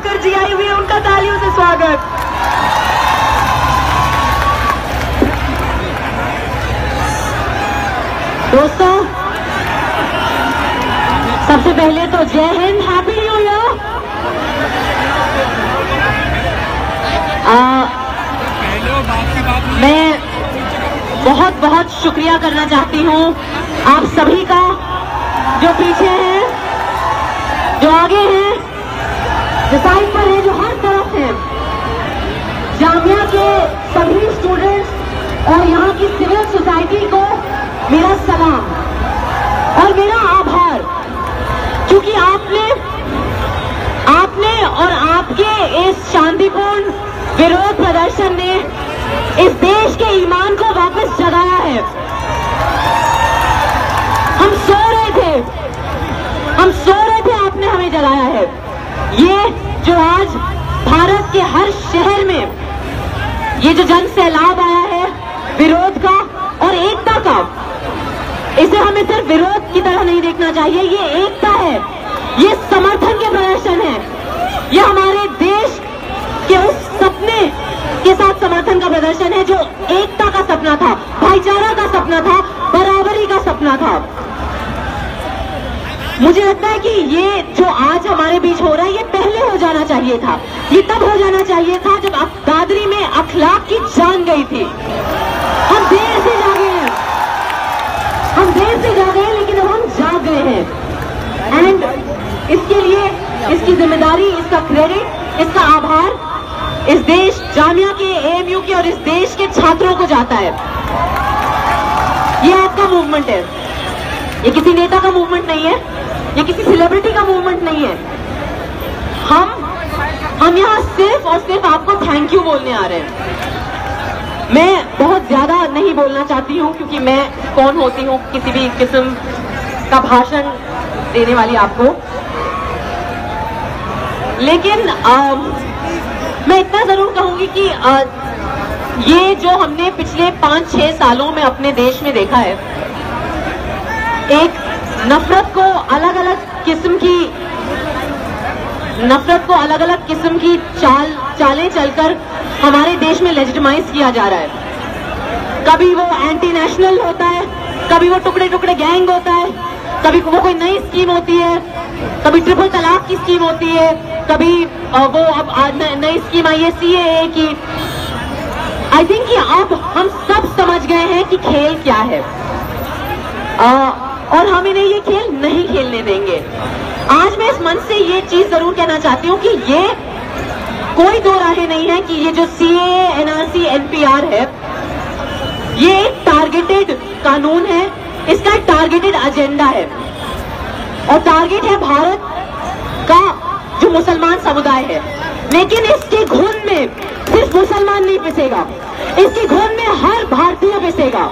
कर जी आई हुई है, उनका तालियों से स्वागत। दोस्तों, सबसे पहले तो जय हिंद, हैप्पी न्यू ईयर। मैं बहुत बहुत शुक्रिया करना चाहती हूँ आप सभी का, जो पीछे हैं, जो आगे हैं, जो साइड पर है, जो हर तरफ है। जामिया के सभी स्टूडेंट्स और यहाँ की सिविल सोसाइटी को मेरा सलाम और मेरा आभार, क्योंकि आपने और आपके इस शांतिपूर्ण विरोध प्रदर्शन ने इस देश के ईमान को वापस जगाया है। हम सो रहे थे, आपने हमें जगाया है। ये जो आज भारत के हर शहर में ये जो जन सैलाब आया है विरोध का और एकता का, इसे हमें सिर्फ विरोध की तरह नहीं देखना चाहिए। ये एकता है, ये समर्थन के प्रदर्शन है, ये हमारे देश के उस सपने के साथ समर्थन का प्रदर्शन है जो एकता का सपना था, भाईचारा का सपना था, बराबरी का सपना था। मुझे लगता है कि ये जो आज हमारे बीच हो रहा है, ये पहले हो जाना चाहिए था। ये तब हो जाना चाहिए था जब दादरी में अखलाक की जान गई थी। हम देर से जागे हैं, लेकिन अब हम जाग गए हैं। एंड इसके लिए इसकी जिम्मेदारी, इसका क्रेडिट, इसका आभार इस देश, जामिया के, एएमयू के और इस देश के छात्रों को जाता है। ये आपका मूवमेंट है, ये किसी नेता का मूवमेंट नहीं है, ये किसी सेलिब्रिटी का मूवमेंट नहीं है। हम यहाँ सिर्फ और सिर्फ आपको थैंक यू बोलने आ रहे हैं। मैं बहुत ज्यादा नहीं बोलना चाहती हूँ, क्योंकि मैं कौन होती हूँ किसी भी किस्म का भाषण देने वाली आपको, लेकिन मैं इतना जरूर कहूंगी कि ये जो हमने पिछले 5-6 सालों में अपने देश में देखा है, एक नफरत को अलग अलग किस्म की चालें चलकर हमारे देश में लेजिटिमाइज किया जा रहा है। कभी वो एंटी नेशनल होता है, कभी वो टुकड़े टुकड़े गैंग होता है, कभी वो कोई नई स्कीम होती है, कभी ट्रिपल तलाक की स्कीम होती है, कभी वो अब नई स्कीम आई है सीएए की। आई थिंक कि अब हम सब समझ गए हैं कि खेल क्या है, और हम इन्हें ये खेल नहीं खेलने देंगे। आज मैं इस मंच से ये चीज जरूर कहना चाहती हूँ कि ये कोई दो राहें नहीं है कि ये जो सीएए, एनआरसी, एनपीआर है, ये एक टारगेटेड कानून है, इसका एक टारगेटेड एजेंडा है, और टारगेट है भारत का जो मुसलमान समुदाय है। लेकिन इसके घुन में सिर्फ मुसलमान नहीं पिसेगा, इसके घुन में हर भारतीय पिसेगा।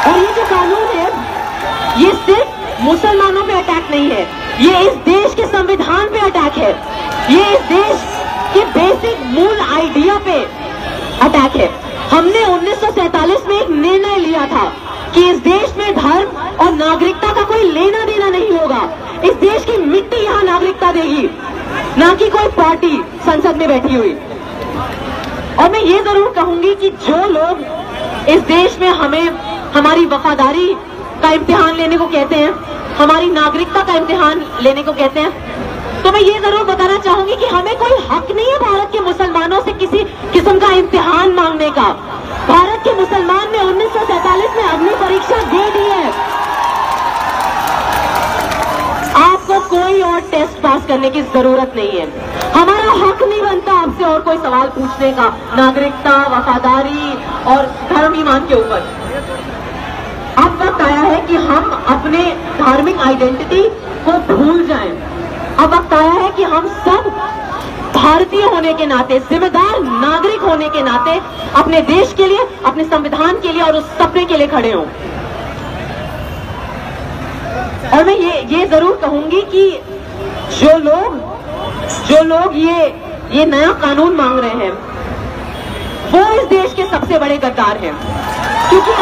और ये जो कानून है, ये सिर्फ मुसलमानों पे अटैक नहीं है, ये इस देश के संविधान पे अटैक है, ये इस देश के बेसिक मूल आइडिया पे अटैक है। हमने 1947 में एक निर्णय लिया था कि इस देश में धर्म और नागरिकता का कोई लेना देना नहीं होगा। इस देश की मिट्टी यहाँ नागरिकता देगी, ना कि कोई पार्टी संसद में बैठी हुई। और मैं ये जरूर कहूंगी कि जो लोग इस देश में हमें हमारी वफादारी का इम्तिहान लेने को कहते हैं, हमारी नागरिकता का इम्तिहान लेने को कहते हैं, तो मैं ये जरूर बताना चाहूंगी कि हमें कोई हक नहीं है भारत के मुसलमानों से किसी किस्म का इम्तिहान मांगने का। भारत के मुसलमान ने 1947 में अग्नि परीक्षा दे दी है। आपको कोई और टेस्ट पास करने की जरूरत नहीं है। हमारा हक नहीं बनता आपसे और कोई सवाल पूछने का, नागरिकता, वफादारी और धर्म ईमान के ऊपर। अब वक्त आया है कि हम अपने धार्मिक आइडेंटिटी को भूल जाएं। अब वक्त आया है कि हम सब भारतीय होने के नाते, जिम्मेदार नागरिक होने के नाते अपने देश के लिए, अपने संविधान के लिए और उस सपने के लिए खड़े हों। और मैं ये जरूर कहूंगी कि जो लोग ये नया कानून मांग रहे हैं, वो इस देश के सबसे बड़े गद्दार हैं, क्योंकि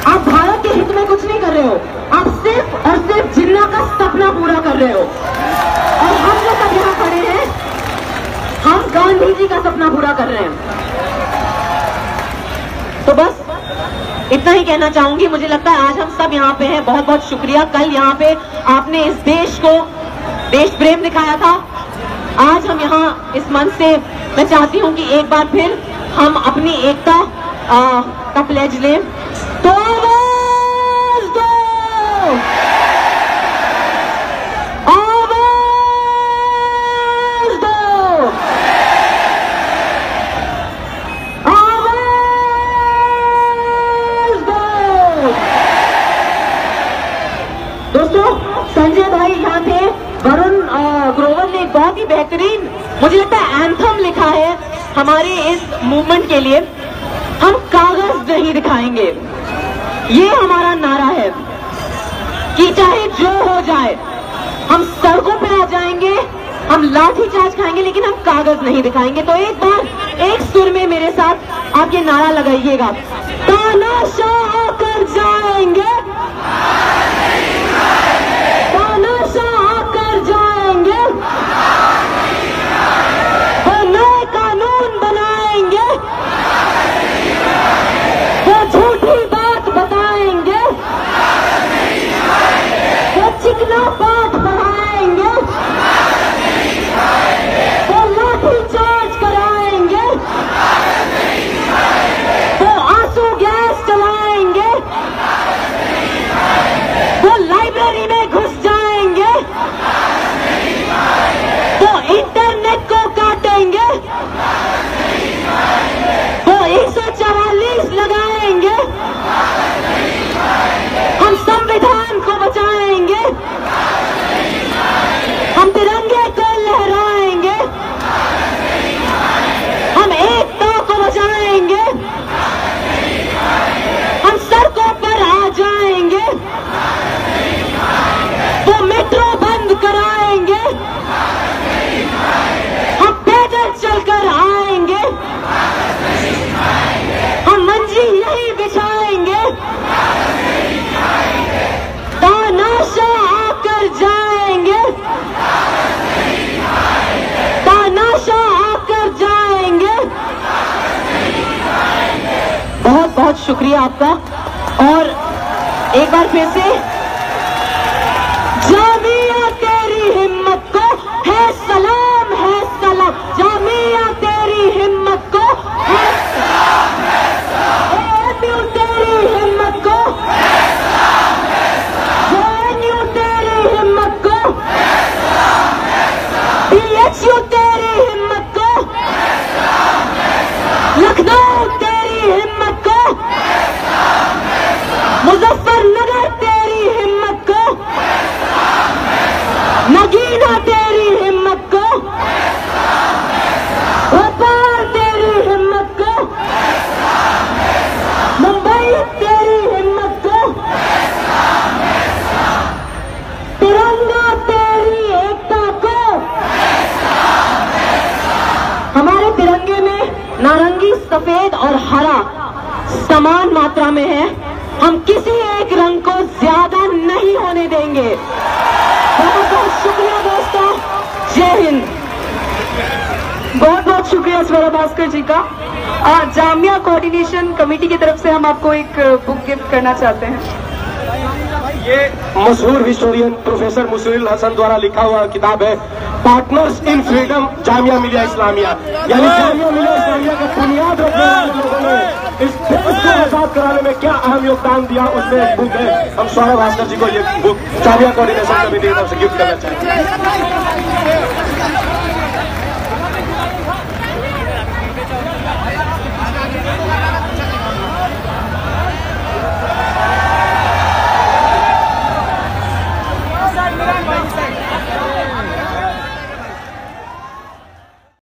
आप भारत के हित में कुछ नहीं कर रहे हो। आप सिर्फ और सिर्फ जिन्ना का सपना पूरा कर रहे हो। और हम जो सब यहाँ खड़े हैं, हम गांधी जी का सपना पूरा कर रहे हैं। तो बस इतना ही कहना चाहूंगी। मुझे लगता है आज हम सब यहाँ पे हैं, बहुत बहुत शुक्रिया। कल यहाँ पे आपने इस देश को देश प्रेम दिखाया था। आज हम यहाँ इस मंच से मैं चाहती हूँ कि एक बार फिर हम अपनी एकता का प्लेज लें। तो आवाज दो, आवाज दो, आवाज दो। दोस्तों, संजय भाई यहाँ थे, वरुण ग्रोवर ने बहुत ही बेहतरीन, मुझे लगता है एंथम लिखा है हमारे इस मूवमेंट के लिए। हम कागज नहीं दिखाएंगे, ये हमारा नारा है कि चाहे जो हो जाए, हम सड़कों पे आ जाएंगे, हम लाठी चार्ज खाएंगे, लेकिन हम कागज नहीं दिखाएंगे। तो एक बार एक सुर में मेरे साथ आप ये नारा लगाइएगा, तानाशाह आकर जाएंगे, तानाशाह आकर जाएंगे, वो नए कानून बनाएंगे, वो झूठी बात बताएंगे, वो चिकना पाठ पढ़ाएंगे, वो लाठी चार्ज कराएंगे, वो आंसू गैस चलाएंगे, वो लाइब्रेरी में घुस जाएंगे, वो इंटरनेट को काटेंगे, वो 144 लगाएंगे, हम संविधान को बचाएंगे, हम तिरंगे को लहराएंगे, हम एकता को बचाएंगे, हम सड़कों पर आ जाएंगे, वो मेट्रो बंद कराएंगे, हम पैदल चलकर आएंगे, हम मंजिल नहीं बिछाएंगे, तानाशाह आकर जाएंगे, तानाशाह आकर जाएंगे। बहुत बहुत शुक्रिया आपका। और एक बार फिर से, जामिया तेरी हिम्मत को है सलाम, है सलाम, जामिया तेरी हिम्मत को है सलाम, AMU तेरी हिम्मत को है सलाम, JNU तेरी हिम्मत को है सलाम, BHU तेरी हिम्मत को है सलाम, लखनऊ तेरी हिम्मत को है सलाम, मुजफ्फरनगर तेरी हिम्मत को है सलाम, नगीना तेरी हिम्मत को है सलाम, भोपाल तेरी हिम्मत को है सलाम, मुंबई तेरी हिम्मत को है सलाम, तिरंगा तेरी एकता को है सलाम। हमारे तिरंगे में नारंगी, सफेद और हरा समान मात्रा में है। हम किसी एक रंग को ज्यादा नहीं होने देंगे। बहुत बहुत शुक्रिया दोस्तों, जय हिंद। बहुत बहुत शुक्रिया स्वरा भास्कर जी का। जामिया कोऑर्डिनेशन कमेटी की तरफ से हम आपको एक बुक गिफ्ट करना चाहते हैं। ये मशहूर हिस्टोरियन प्रोफेसर मुसलिल हसन द्वारा लिखा हुआ किताब है, partners in freedom Jamia Millia Islamia, यानी जामिया मिलिया इस्लामिया का बुनियाद रखने वाले लोगों ने इस देश को आजाद कराने में क्या अहम योगदान दिया, उसमें एक बुक है। हम स्वरा भास्कर जी को ये बुक जामिया कोऑर्डिनेशन कमेटी की तरफ से गिफ्ट करना चाहते हैं।